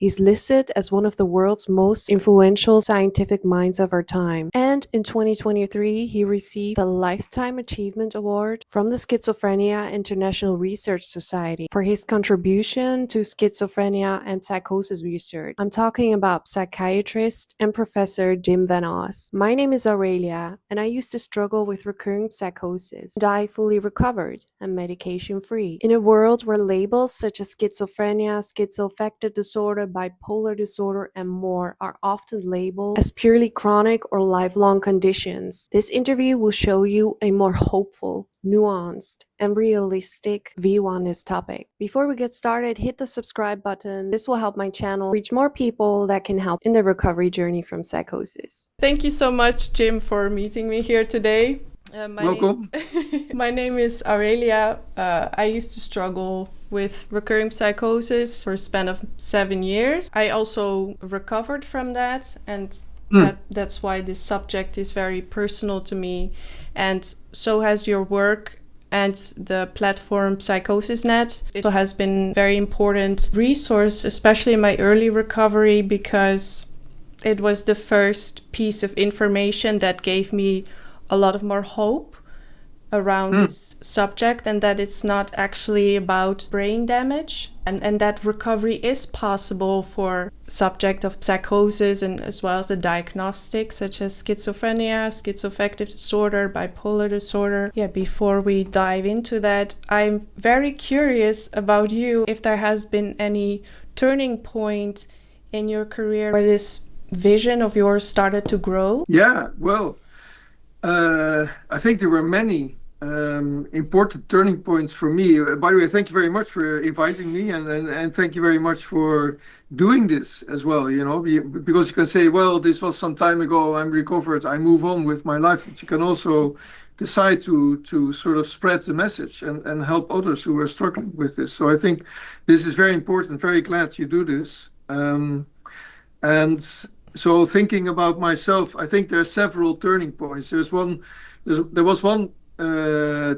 He's listed as one of the world's most influential scientific minds of our time. And in 2023, he received the Lifetime Achievement Award from the Schizophrenia International Research Society for his contribution to schizophrenia and psychosis research. I'm talking about psychiatrist and professor Jim Van Os. My name is Aurelia, and I used to struggle with recurring psychosis, and I fully recovered and medication-free. In a world where labels such as schizophrenia, schizoaffective disorder, bipolar disorder, and more are often labeled as purely chronic or lifelong conditions, this interview will show you a more hopeful, nuanced, and realistic view on this topic. Before we get started, hit the subscribe button. This will help my channel reach more people that can help in the recovery journey from psychosis. Thank you so much, Jim, for meeting me here today. Welcome. My name is Aurelia. I used to struggle with recurring psychosis for a span of 7 years. I also recovered from that, and that's why this subject is very personal to me. And so has your work and the platform Psychosis.net. It has been a very important resource, especially in my early recovery, because it was the first piece of information that gave me a lot of more hope around this subject, and that it's not actually about brain damage, and that recovery is possible for subject of psychosis, and as well as the diagnostics such as schizophrenia, schizoaffective disorder, bipolar disorder. Before we dive into that, I'm very curious about you, if there has been any turning point in your career where this vision of yours started to grow. I think there were many important turning points for me. By the way, thank you very much for inviting me, and thank you very much for doing this as well, because you can say, well, this was some time ago, I'm recovered, I move on with my life, but you can also decide to sort of spread the message and help others who are struggling with this. So I think this is very important, very glad you do this. And so thinking about myself, I think there are several turning points. There was one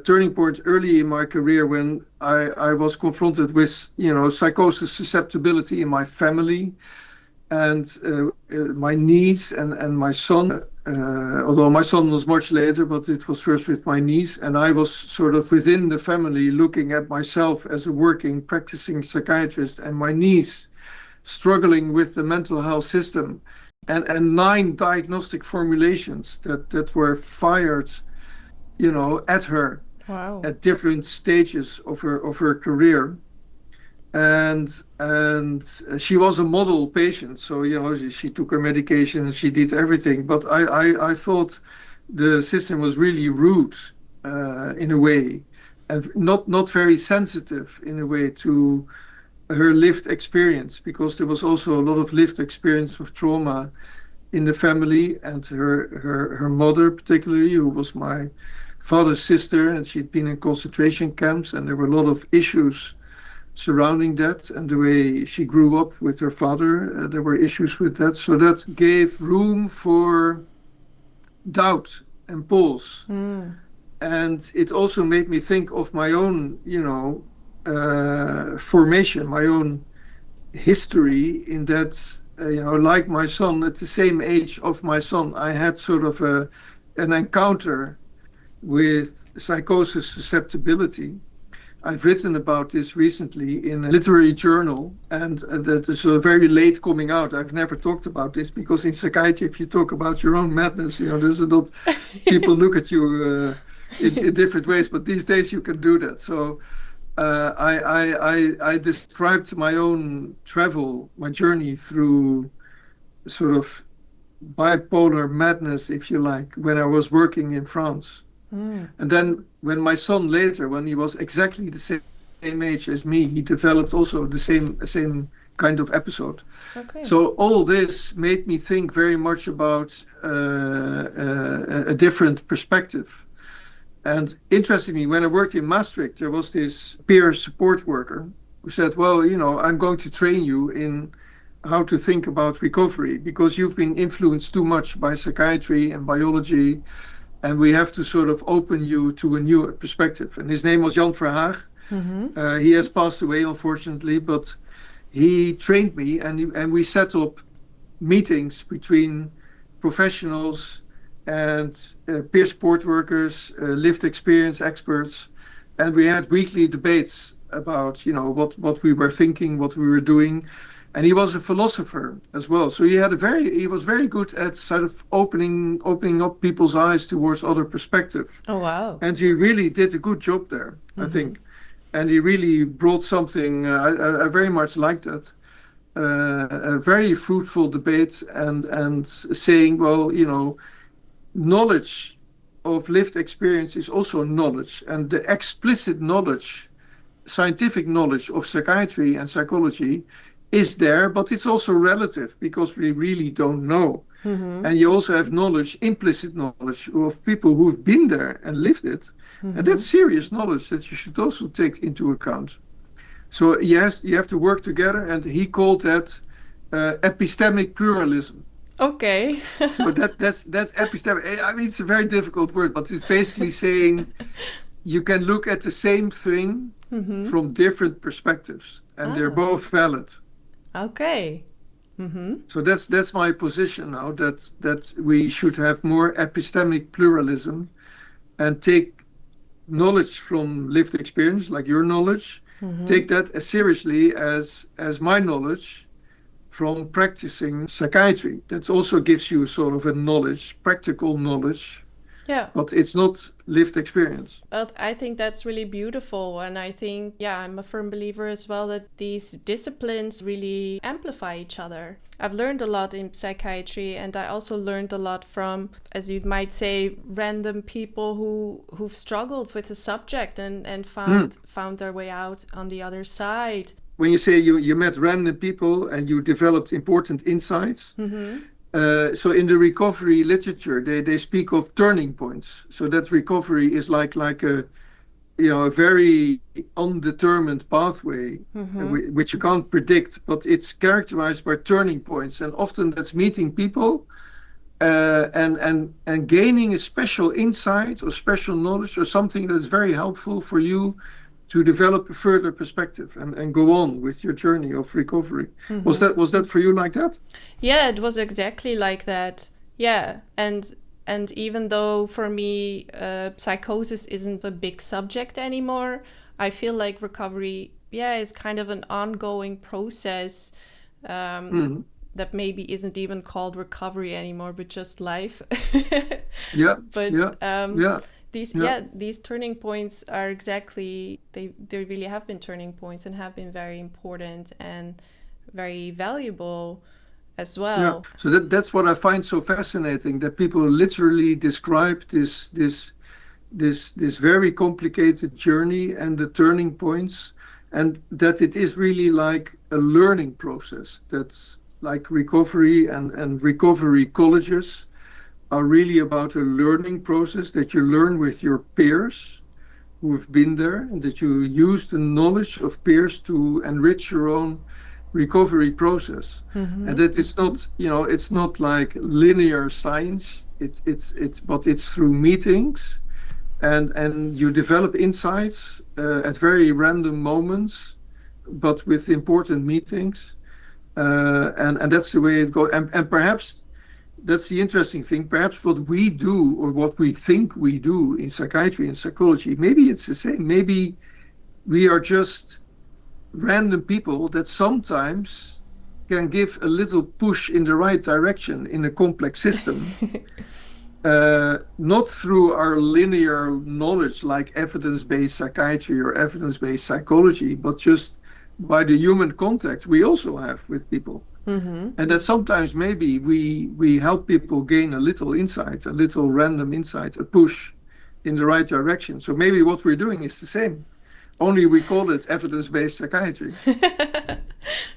turning point early in my career when I was confronted with, psychosis susceptibility in my family, and my niece and my son. Although my son was much later, but it was first with my niece, and I was sort of within the family looking at myself as a working, practicing psychiatrist, and my niece struggling with the mental health system, and 9 diagnostic formulations that were fired, at her. Wow. At different stages of her career, and she was a model patient, so she took her medication, she did everything, but I thought the system was really rude in a way, and not very sensitive in a way to her lived experience, because there was also a lot of lived experience of trauma in the family, and her mother particularly, who was my father's sister, and she'd been in concentration camps, and there were a lot of issues surrounding that, and the way she grew up with her father, there were issues with that. So that gave room for doubt and pause. And it also made me think of my own, formation, my own history, in that, like my son, at the same age of my son, I had sort of an encounter with psychosis susceptibility. I've written about this recently in a literary journal, and that is very late coming out. I've never talked about this, because in psychiatry, if you talk about your own madness, this is not, people look at you in different ways, but these days you can do that. So I described my own travel, my journey through sort of bipolar madness, if you like, when I was working in France. And then when my son later, when he was exactly the same age as me, he developed also the same kind of episode. Okay. So all this made me think very much about a different perspective. And interestingly, when I worked in Maastricht, there was this peer support worker who said, well, I'm going to train you in how to think about recovery, because you've been influenced too much by psychiatry and biology, and we have to sort of open you to a new perspective. And his name was Jan Verhaag. He has passed away, unfortunately, but he trained me, and we set up meetings between professionals and peer support workers, lived experience experts, and we had weekly debates about what we were thinking, what we were doing. And he was a philosopher as well, so he was very good at sort of opening up people's eyes towards other perspectives. Oh, wow. And he really did a good job there, I think. And he really brought something. I very much liked that. A very fruitful debate, and saying, well, knowledge of lived experience is also knowledge, and the explicit knowledge, scientific knowledge of psychiatry and psychology is there, but it's also relative because we really don't know. And you also have knowledge, implicit knowledge of people who've been there and lived it. And that's serious knowledge that you should also take into account. So yes, you have to work together, and he called that epistemic pluralism. Okay. So that's epistemic. I mean, it's a very difficult word, but it's basically saying you can look at the same thing from different perspectives, and they're both valid. Okay. So that's my position now, that we should have more epistemic pluralism and take knowledge from lived experience, like your knowledge, take that as seriously as my knowledge from practicing psychiatry. That also gives you sort of a knowledge, practical knowledge. Yeah. But it's not lived experience. Well, I think that's really beautiful. And I think, I'm a firm believer as well that these disciplines really amplify each other. I've learned a lot in psychiatry, and I also learned a lot from, as you might say, random people who've struggled with the subject and found their way out on the other side. When you say you met random people and you developed important insights, so in the recovery literature, they speak of turning points. So that recovery is like a very undetermined pathway, which you can't predict, but it's characterized by turning points, and often that's meeting people and gaining a special insight or special knowledge or something that's very helpful for you to develop a further perspective and go on with your journey of recovery. Was that for you like that? Yeah, it was exactly like that. Yeah, and even though for me psychosis isn't a big subject anymore, I feel like recovery, is kind of an ongoing process that maybe isn't even called recovery anymore, but just life. These turning points are exactly, they really have been turning points and have been very important and very valuable as well. Yeah, so that's what I find so fascinating, that people literally describe this very complicated journey and the turning points, and that it is really like a learning process. That's like recovery and recovery colleges are really about a learning process, that you learn with your peers who have been there, and that you use the knowledge of peers to enrich your own recovery process. And that it's not like linear science, but it's through meetings, and you develop insights at very random moments, but with important meetings, and that's the way it goes. And perhaps that's the interesting thing. Perhaps what we do, or what we think we do in psychiatry and psychology, maybe it's the same. Maybe we are just random people that sometimes can give a little push in the right direction in a complex system, not through our linear knowledge like evidence-based psychiatry or evidence-based psychology, but just by the human contact we also have with people. And that sometimes maybe we help people gain a little insight, a little random insight, a push in the right direction. So maybe what we're doing is the same, only we call it evidence-based psychiatry.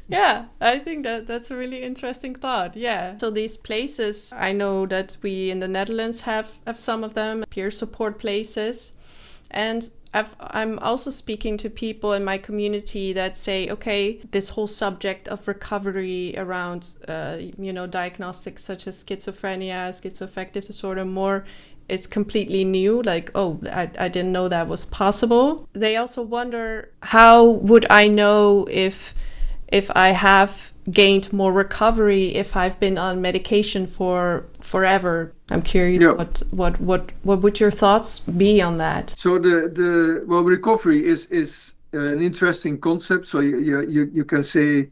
Yeah, I think that's a really interesting thought. Yeah. So these places, I know that we in the Netherlands have some of them, peer support places. And I'm also speaking to people in my community that say, okay, this whole subject of recovery around, diagnostics such as schizophrenia, schizoaffective disorder more is completely new. Like, oh, I didn't know that was possible. They also wonder, how would I know if if I have gained more recovery if I've been on medication for forever. I'm curious, what would your thoughts be on that? So well, recovery is an interesting concept. So you can say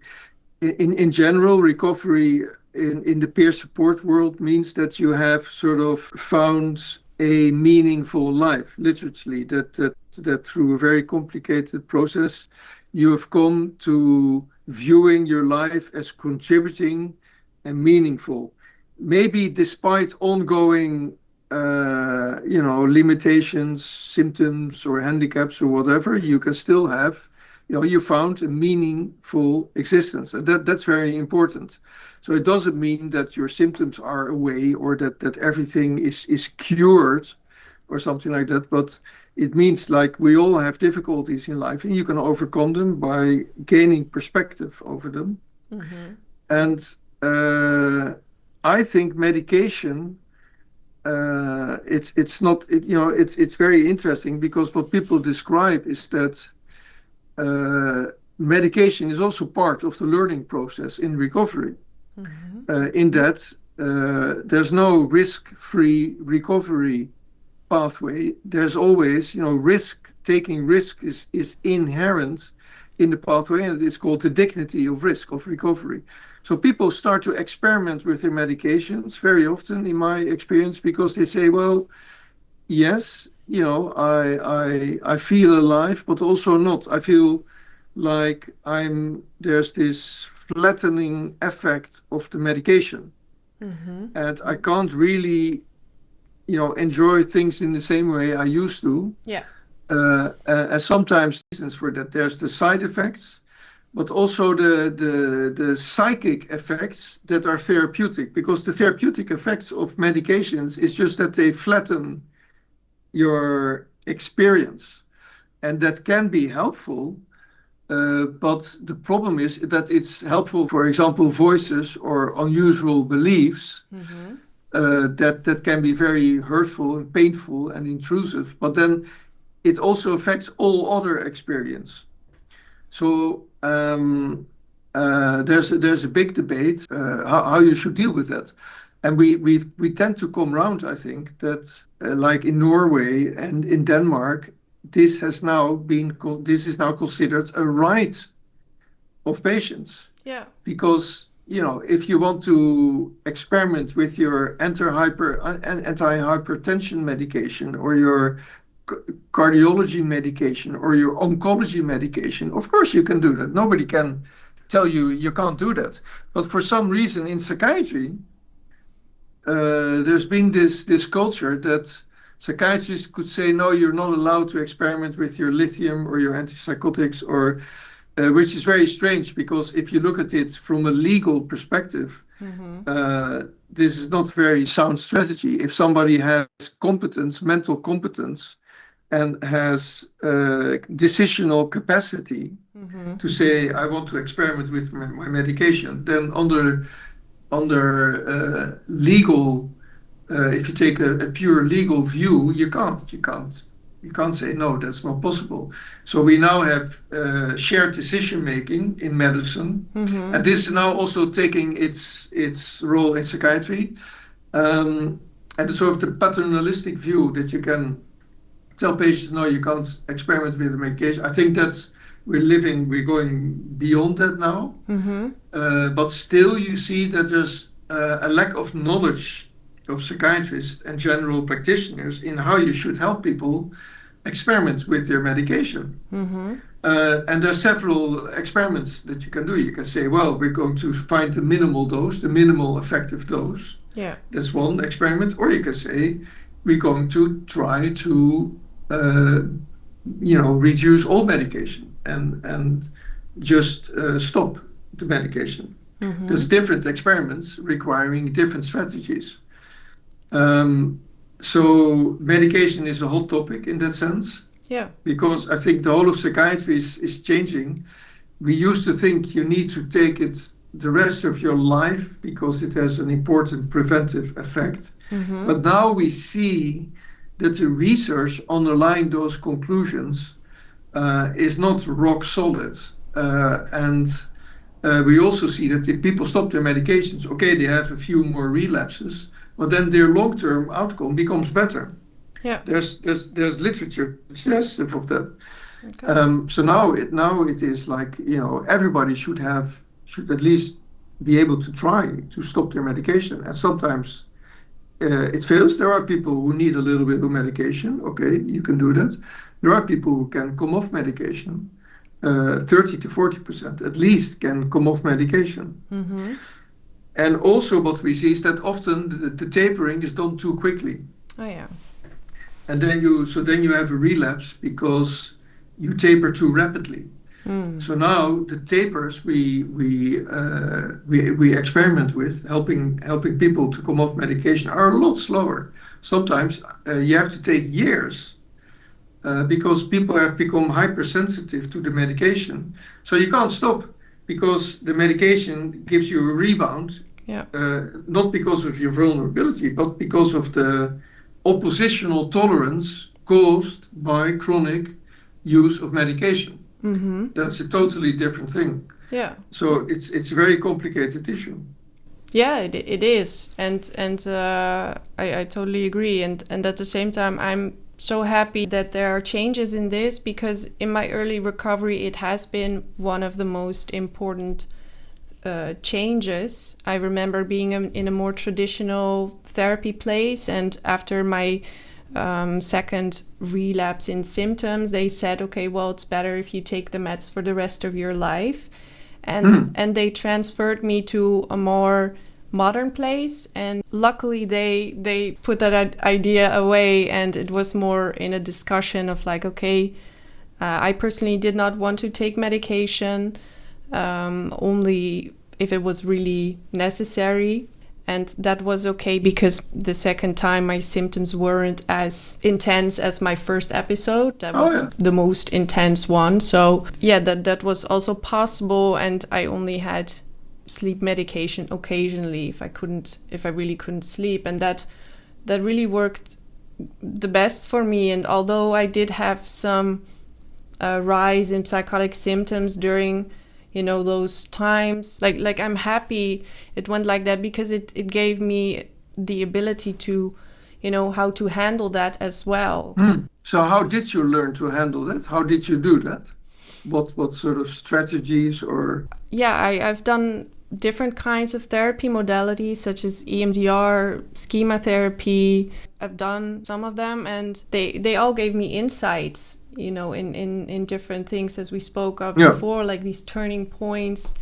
in general, recovery in the peer support world means that you have sort of found a meaningful life, literally, that through a very complicated process, you have come to viewing your life as contributing and meaningful. Maybe despite ongoing, limitations, symptoms, or handicaps, or whatever, you can still have, you found a meaningful existence, and that's very important. So it doesn't mean that your symptoms are away or that everything is cured or something like that, but it means like we all have difficulties in life, and you can overcome them by gaining perspective over them. Mm-hmm. And I think medication, it's very interesting, because what people describe is that medication is also part of the learning process in recovery. Mm-hmm. In that there's no risk-free recovery pathway. There's always, taking risk is inherent in the pathway, and it's called the dignity of risk of recovery. So people start to experiment with their medications very often, in my experience, because they say, well, yes, I feel alive, but also not. I feel like there's this flattening effect of the medication. Mm-hmm. And I can't really, enjoy things in the same way I used to. Yeah. And sometimes reasons for that, there's the side effects, but also the psychic effects that are therapeutic, because the therapeutic effects of medications is just that they flatten your experience, and that can be helpful, but the problem is that it's helpful, for example, voices or unusual beliefs. Mm-hmm. That can be very hurtful and painful and intrusive, but then it also affects all other experience. So there's a big debate how you should deal with that. And we tend to come around, I think, that like in Norway and in Denmark, this is now considered a right of patients. Yeah. Because, if you want to experiment with your anti-hypertension medication, or your cardiology medication, or your oncology medication, of course you can do that. Nobody can tell you can't do that. But for some reason in psychiatry, there's been this culture that psychiatrists could say, no, you're not allowed to experiment with your lithium or your antipsychotics, or which is very strange, because if you look at it from a legal perspective, mm-hmm. This is not very sound strategy. If somebody has competence, mental competence, and has decisional capacity, mm-hmm. to say, I want to experiment with my medication, then under legal, if you take a pure legal view, you can't say no, that's not possible. So we now have shared decision making in medicine, mm-hmm. and this is now also taking its role in psychiatry, and sort of the paternalistic view that you can tell patients, no, you can't experiment with the medication. I think we're going beyond that now, mm-hmm. But still you see that there's a lack of knowledge of psychiatrists and general practitioners in how you should help people experiment with their medication. Mm-hmm. And there are several experiments that you can do. You can say, well, we're going to find the minimal dose, the minimal effective dose. Yeah. That's one experiment. Or you can say, we're going to try to reduce all medication and just stop the medication. Mm-hmm. There's different experiments requiring different strategies. So medication is a hot topic in that sense. Yeah. Because I think the whole of psychiatry is changing. We used to think you need to take it the rest of your life because it has an important preventive effect. Mm-hmm. But now we see that the research underlying those conclusions is not rock solid. And we also see that if people stop their medications, okay, they have a few more relapses, but then their long-term outcome becomes better. Yeah. There's literature suggestive of that. Okay. So now it is like, everybody should at least be able to try to stop their medication. And sometimes it fails. There are people who need a little bit of medication. Okay, you can do that. There are people who can come off medication. 30 to 40% at least can come off medication. Mm-hmm. And also what we see is that often the tapering is done too quickly. Oh yeah. And then you have a relapse because you taper too rapidly. So now the tapers we experiment with, helping people to come off medication, are a lot slower. Sometimes you have to take years because people have become hypersensitive to the medication. So you can't stop because the medication gives you a rebound. Yeah. Not because of your vulnerability, but because of the oppositional tolerance caused by chronic use of medication. Mm-hmm. That's a totally different thing. Yeah. So it's a very complicated issue. Yeah, it is, and I totally agree, and at the same time, I'm so happy that there are changes in this, because in my early recovery, it has been one of the most important changes. I remember being in a more traditional therapy place, and after my second relapse in symptoms, they said, okay, well, it's better if you take the meds for the rest of your life. And they transferred me to a more modern place, and luckily they put that idea away, and it was more in a discussion of like, okay, I personally did not want to take medication, only if it was really necessary. And that was okay, because the second time my symptoms weren't as intense as my first episode. That was the most intense one. So yeah, that was also possible. And I only had sleep medication occasionally if I really couldn't sleep. And that really worked the best for me. And although I did have some rise in psychotic symptoms during those times, like I'm happy it went like that, because it gave me the ability to, how to handle that as well. So how did you learn to handle that? How did you do that? What sort of strategies or? Yeah, I've done different kinds of therapy modalities, such as EMDR, schema therapy. I've done some of them, and they all gave me insights, in different things, as we spoke of before, like these turning points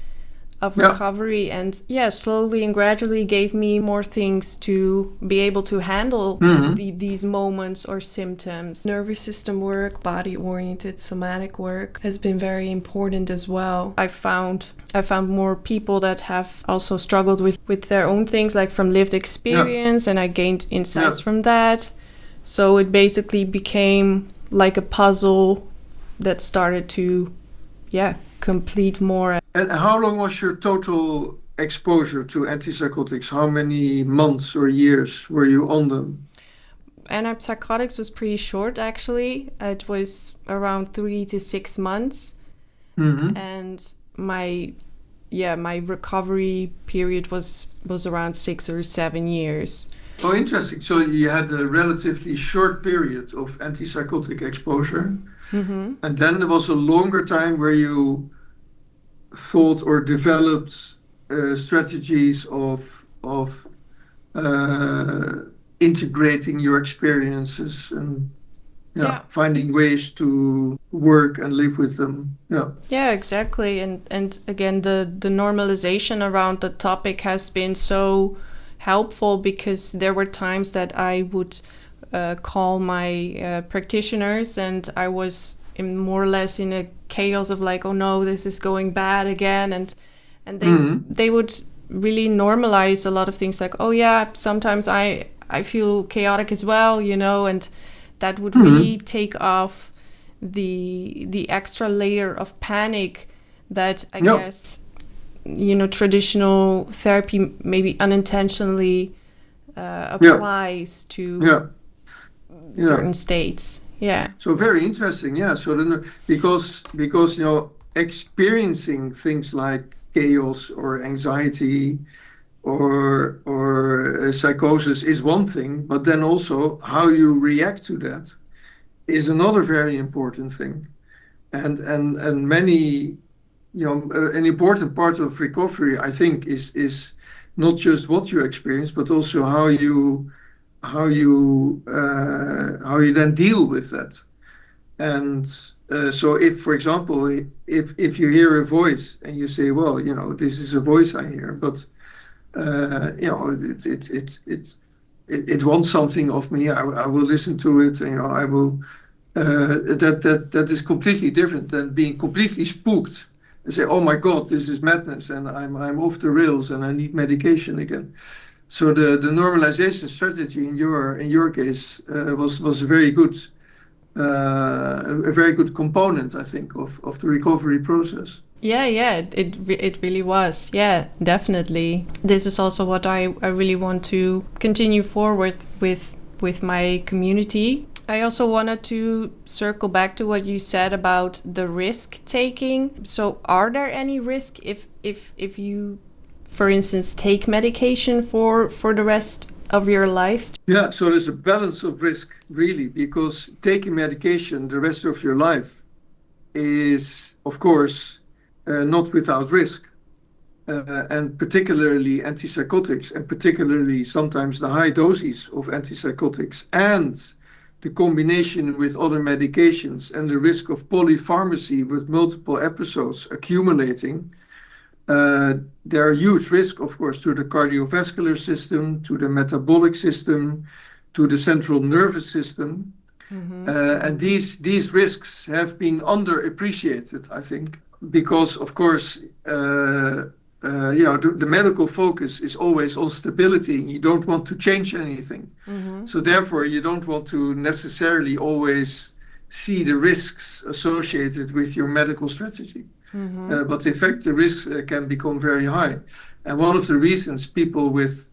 of recovery. And slowly and gradually gave me more things to be able to handle these moments or symptoms. Nervous system work, body-oriented somatic work has been very important as well. I found more people that have also struggled with their own things, like from lived experience, and I gained insights from that. So it basically became like a puzzle that started to complete more. And how long was your total exposure to antipsychotics? How many months or years were you on them? Antipsychotics was pretty short, actually. It was around 3 to 6 months. And my recovery period was around 6 or 7 years. Oh, interesting. So you had a relatively short period of antipsychotic exposure. And then there was a longer time where you thought or developed strategies of integrating your experiences and finding ways to work and live with them. Yeah, exactly. And again, the normalization around the topic has been so helpful, because there were times that I would call my practitioners, and I was more or less in a chaos of like, oh no, this is going bad again, and they would really normalize a lot of things, like, oh yeah, sometimes I feel chaotic as well, and that would really take off the extra layer of panic that I guess traditional therapy maybe unintentionally applies to certain states. So very interesting. So then, because experiencing things like chaos or anxiety or psychosis is one thing, but then also how you react to that is another very important thing. And many, an important part of recovery, I think, is not just what you experience, but also how you then deal with that. And so if, for example, if you hear a voice and you say, well, this is a voice I hear, but it wants something of me. I will listen to it. I will. That is completely different than being completely spooked and say, "Oh my God, this is madness, and I'm off the rails, and I need medication again." So the normalization strategy in your case was a very good component, I think, of the recovery process. Yeah, it really was. Yeah, definitely. This is also what I really want to continue forward with my community. I also wanted to circle back to what you said about the risk taking. So are there any risk if you, for instance, take medication for the rest of your life? Yeah, so there's a balance of risk, really, because taking medication the rest of your life is, of course, not without risk. And particularly antipsychotics, and particularly sometimes the high doses of antipsychotics and the combination with other medications and the risk of polypharmacy with multiple episodes accumulating, there are huge risks, of course, to the cardiovascular system, to the metabolic system, to the central nervous system. Mm-hmm. And these risks have been underappreciated, I think, because, of course, the medical focus is always on stability. You don't want to change anything. Mm-hmm. So therefore, you don't want to necessarily always see the risks associated with your medical strategy. Mm-hmm. But in fact, the risks can become very high. And one of the reasons people with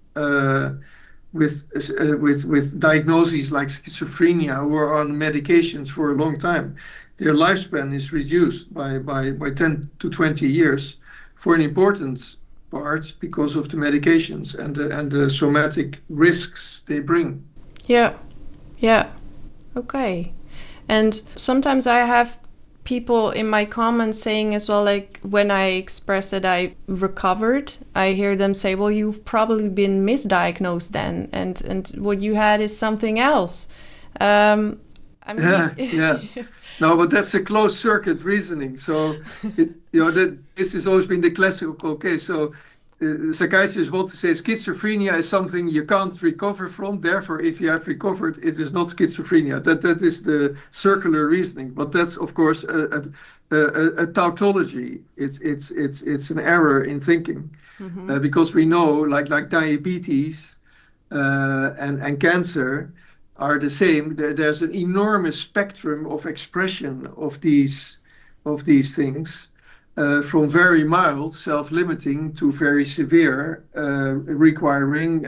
diagnoses like schizophrenia who are on medications for a long time, their lifespan is reduced by 10 to 20 years for an important part because of the medications and the somatic risks they bring. Yeah. Okay. And sometimes I have people in my comments saying as well, like when I express that I recovered, I hear them say, well, you've probably been misdiagnosed then, and what you had is something else. Yeah. No, but that's a closed circuit reasoning. So, this has always been the classical case. So, psychiatrists want to say schizophrenia is something you can't recover from. Therefore, if you have recovered, it is not schizophrenia. That is the circular reasoning. But that's, of course, a tautology. It's an error in thinking, mm-hmm. Because we know, like diabetes and cancer are the same. There's an enormous spectrum of expression of these things, from very mild, self-limiting, to very severe, requiring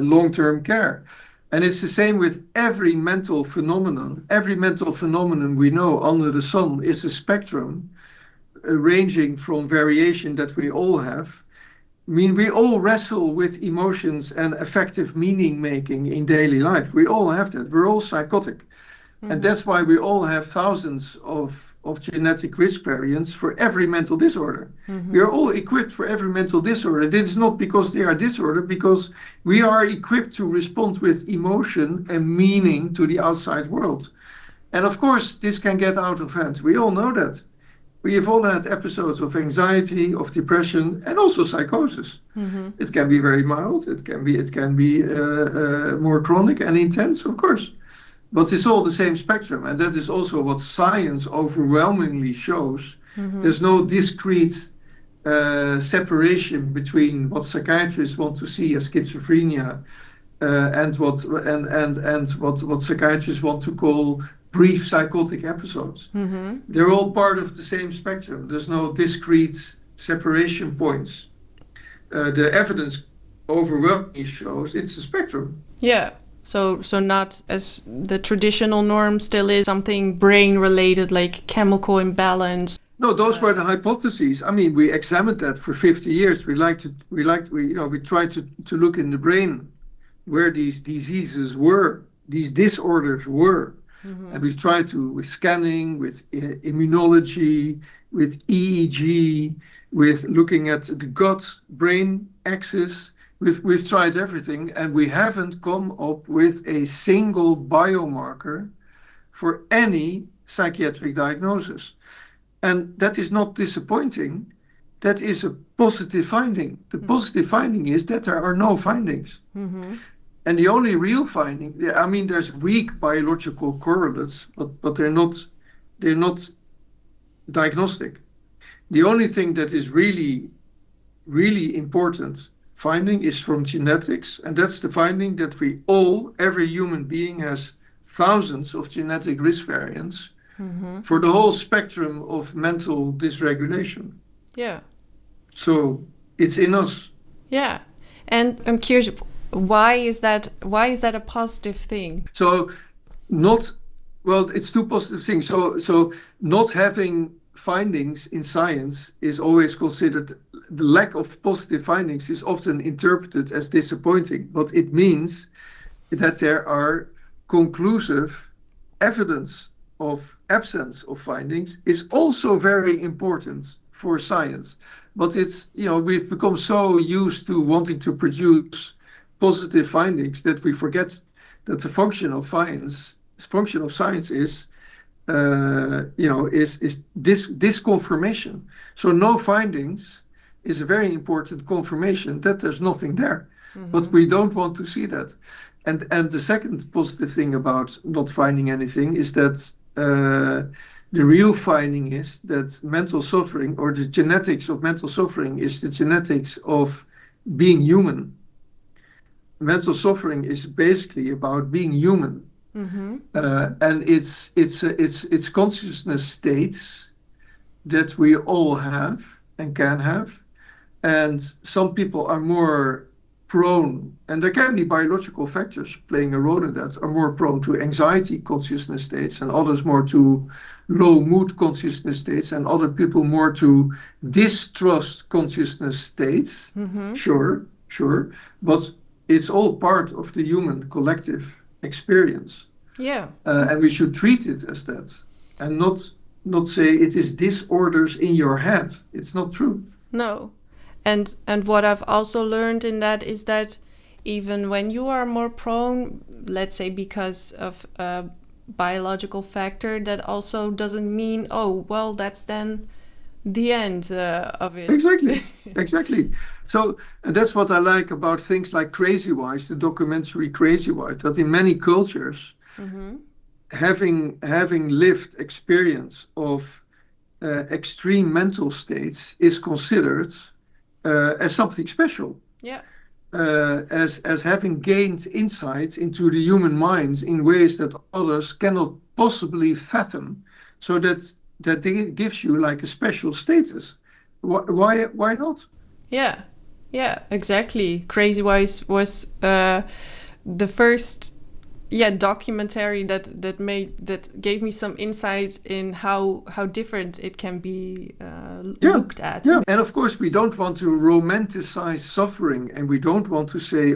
long-term care. And it's the same with every mental phenomenon. Every mental phenomenon we know under the sun is a spectrum, ranging from variation that we all have. I mean, we all wrestle with emotions and affective meaning making in daily life. We all have that. We're all psychotic. Mm-hmm. And that's why we all have thousands of genetic risk variants for every mental disorder. Mm-hmm. We are all equipped for every mental disorder. This is not because they are disordered, because we are equipped to respond with emotion and meaning to the outside world. And of course, this can get out of hand. We all know that. We have all had episodes of anxiety, of depression, and also psychosis. Mm-hmm. It can be very mild. It can be more chronic and intense, of course. But it's all the same spectrum, and that is also what science overwhelmingly shows. Mm-hmm. There's no discrete separation between what psychiatrists want to see as schizophrenia and what psychiatrists want to call brief psychotic episodes. Mm-hmm. They're all part of the same spectrum. There's no discrete separation points. The evidence overwhelmingly shows it's a spectrum. Yeah. So not as the traditional norm still is something brain related, like chemical imbalance, No, those were the hypotheses. I mean, we examined that for 50 years. We tried to look in the brain where these diseases were, these disorders were. And we've tried to, with scanning, with immunology, with EEG, with looking at the gut-brain axis. We've tried everything, and we haven't come up with a single biomarker for any psychiatric diagnosis. And that is not disappointing. That is a positive finding. The positive finding is that there are no findings. And the only real finding, I mean, there's weak biological correlates, but they're not diagnostic. The only thing that is really, really important finding is from genetics, and that's the finding that every human being has thousands of genetic risk variants for the whole spectrum of mental dysregulation. Yeah. So it's in us. Yeah. And I'm curious, why is that a positive thing? So it's two positive things. So not having findings in science is always considered, the lack of positive findings is often interpreted as disappointing, but it means that there are conclusive evidence of absence of findings is also very important for science. But we've become so used to wanting to produce positive findings that we forget that the function of science is this confirmation. So no findings is a very important confirmation that there's nothing there, but we don't want to see that. And the second positive thing about not finding anything is that the real finding is that mental suffering, or the genetics of mental suffering, is the genetics of being human. Mental suffering is basically about being human. And it's consciousness states that we all have and can have, and some people are more prone, and there can be biological factors playing a role in that, are more prone to anxiety consciousness states, and others more to low mood consciousness states, and other people more to distrust consciousness states. Sure, but it's all part of the human collective experience. Yeah. And we should treat it as that, and not say it is disorders in your head. It's not true. No. And what I've also learned in that is that even when you are more prone, let's say because of a biological factor, that also doesn't mean, oh, well, that's then the end of it. Exactly. So that's what I like about things like Crazy Wise, the documentary Crazy Wise, that in many cultures, having lived experience of extreme mental states is considered as something special. Yeah. As having gained insight into the human minds in ways that others cannot possibly fathom, so that gives you like a special status. Why not? Yeah, exactly. Crazy Wise was the first documentary that gave me some insight in how different it can be looked at. Yeah, and of course we don't want to romanticize suffering, and we don't want to say,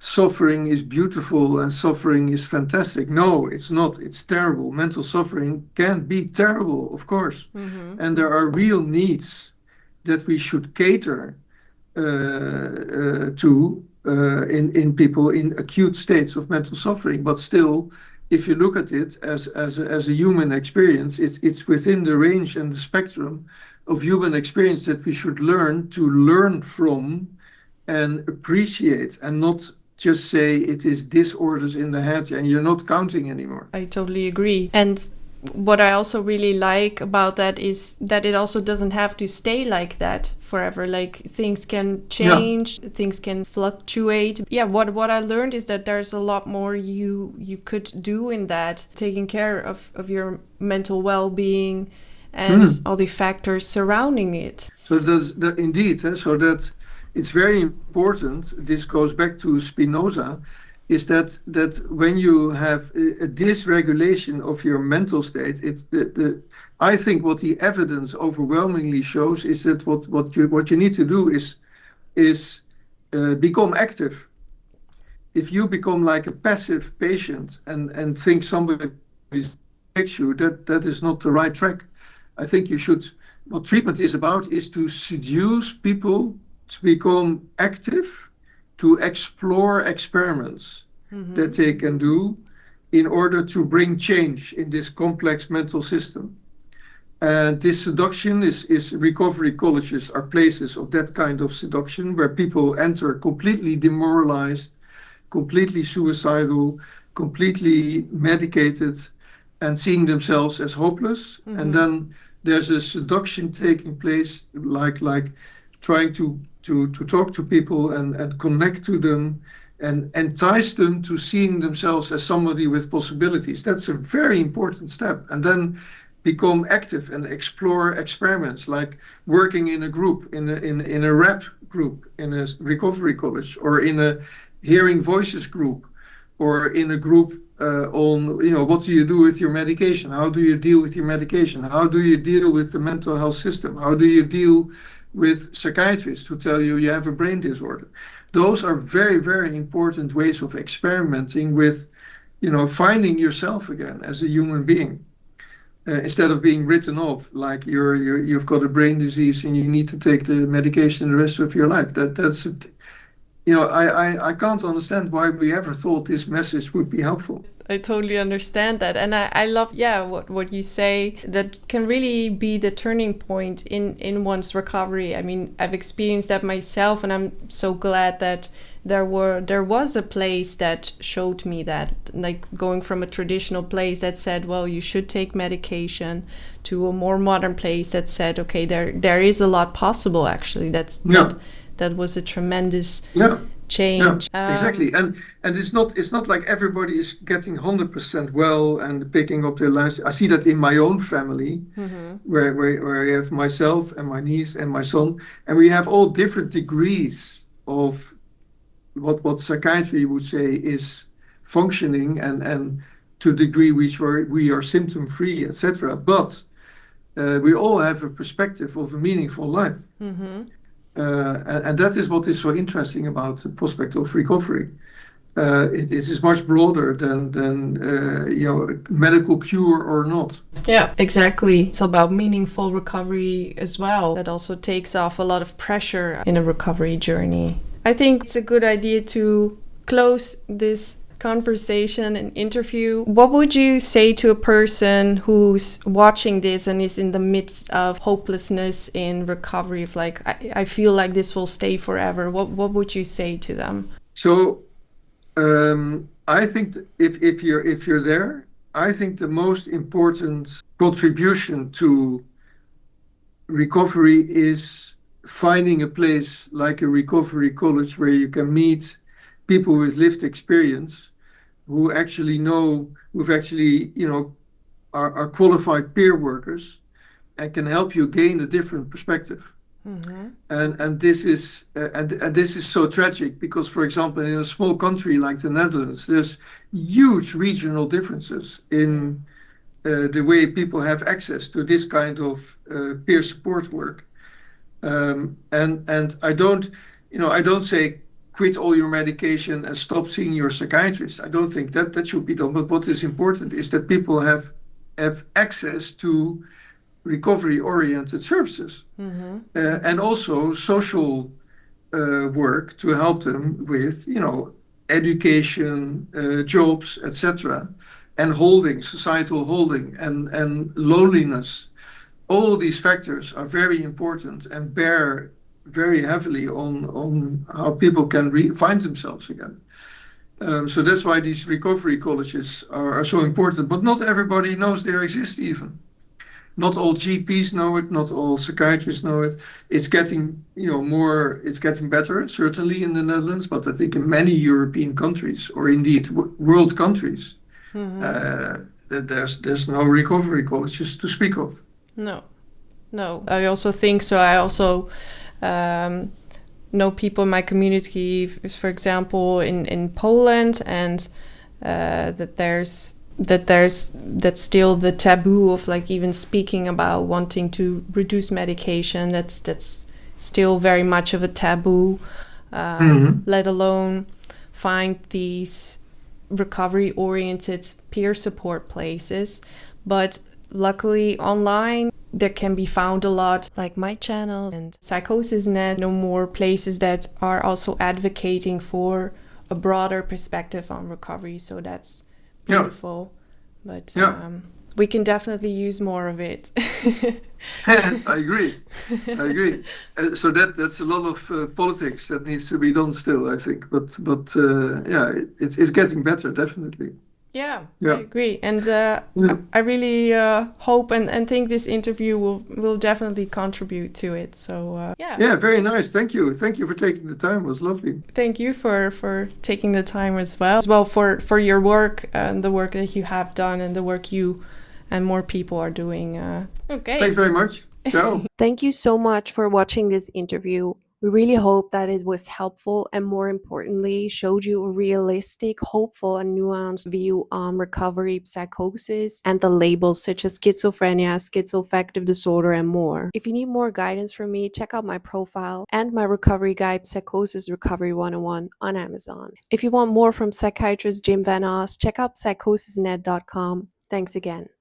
suffering is beautiful and suffering is fantastic. No, it's not. It's terrible. Mental suffering can be terrible, of course. And there are real needs that we should cater to in people in acute states of mental suffering. But still, if you look at it as a human experience, it's within the range and the spectrum of human experience that we should learn from and appreciate, and not just say it is disorders in the head and you're not counting anymore. I totally agree. And what I also really like about that is that it also doesn't have to stay like that forever. Like, things can change, things can fluctuate. Yeah, what I learned is that there's a lot more you could do in that, taking care of your mental well-being and all the factors surrounding it. So indeed, so that it's very important. This goes back to Spinoza. is that when you have a dysregulation of your mental state, it's I think what the evidence overwhelmingly shows is that what you need to do is become active. If you become like a passive patient and think somebody fix you, that is not the right track. I think you should. What treatment is about is to seduce people to become active, to explore experiments that they can do in order to bring change in this complex mental system. And this seduction is recovery colleges are places of that kind of seduction where people enter completely demoralized, completely suicidal, completely medicated, and seeing themselves as hopeless. And then there's a seduction taking place, like trying to talk to people and connect to them and entice them to seeing themselves as somebody with possibilities. That's a very important step. And then become active and explore experiments, like working in a group, in a rep group, in a recovery college, or in a hearing voices group, or in a group on, what do you do with your medication? How do you deal with your medication? How do you deal with the mental health system? How do you deal with psychiatrists who tell you you have a brain disorder? Those are very, very important ways of experimenting with, finding yourself again as a human being. Instead of being written off like you've got a brain disease and you need to take the medication the rest of your life. That's I can't understand why we ever thought this message would be helpful. I totally understand that. And I love, what you say, that can really be the turning point in one's recovery. I mean, I've experienced that myself, and I'm so glad that there was a place that showed me that, like going from a traditional place that said, well, you should take medication, to a more modern place that said, okay, there is a lot possible, actually. That was a tremendous change. Yeah, exactly. And it's not like everybody is getting 100% well and picking up their lives. I see that in my own family, where I have myself and my niece and my son, and we have all different degrees of what psychiatry would say is functioning, and to a degree which we are symptom free, etc. But we all have a perspective of a meaningful life. And that is what is so interesting about the prospect of recovery. It is much broader than medical cure or not. Yeah, exactly. It's about meaningful recovery as well. That also takes off a lot of pressure in a recovery journey. I think it's a good idea to close this conversation and interview. What would you say to a person who's watching this and is in the midst of hopelessness in recovery, of like, I feel like this will stay forever? What would you say to them? So I think if you're there, I think the most important contribution to recovery is finding a place like a recovery college where you can meet people with lived experience who actually are qualified peer workers and can help you gain a different perspective. And this is so tragic because, for example, in a small country like the Netherlands, there's huge regional differences in the way people have access to this kind of peer support work. And I don't say quit all your medication and stop seeing your psychiatrist. I don't think that should be done. But what is important is that people have access to recovery-oriented services and also social work to help them with, education, jobs, etc., and societal holding, and loneliness. All these factors are very important and bear very heavily on how people can find themselves again. So that's why these recovery colleges are so important. But not everybody knows they exist even. Not all GPs know it, not all psychiatrists know it. It's getting, it's getting better, certainly in the Netherlands, but I think in many European countries, or indeed world countries, there's no recovery colleges to speak of. No, I also think so. I also know people in my community, for example, in Poland, and that's still the taboo of like even speaking about wanting to reduce medication. That's still very much of a taboo. Let alone find these recovery-oriented peer support places. But luckily online there can be found a lot, like my channel and Psychosis Net. No more places that are also advocating for a broader perspective on recovery, so that's beautiful. But we can definitely use more of it. I agree. So that's a lot of politics that needs to be done still, I think. But yeah, it's getting better, definitely. Yeah, I agree. And I really hope and think this interview will definitely contribute to it. So yeah, very nice. Thank you for taking the time. It was lovely. Thank you for taking the time as well for your work and the work that you have done and the work you and more people are doing. Okay. Thanks very much. Ciao. Thank you so much for watching this interview. We really hope that it was helpful and, more importantly, showed you a realistic, hopeful, and nuanced view on recovery, psychosis, and the labels such as schizophrenia, schizoaffective disorder, and more. If you need more guidance from me, check out my profile and my recovery guide, Psychosis Recovery 101, on Amazon. If you want more from psychiatrist Jim Van Oss, check out psychosisnet.com. Thanks again.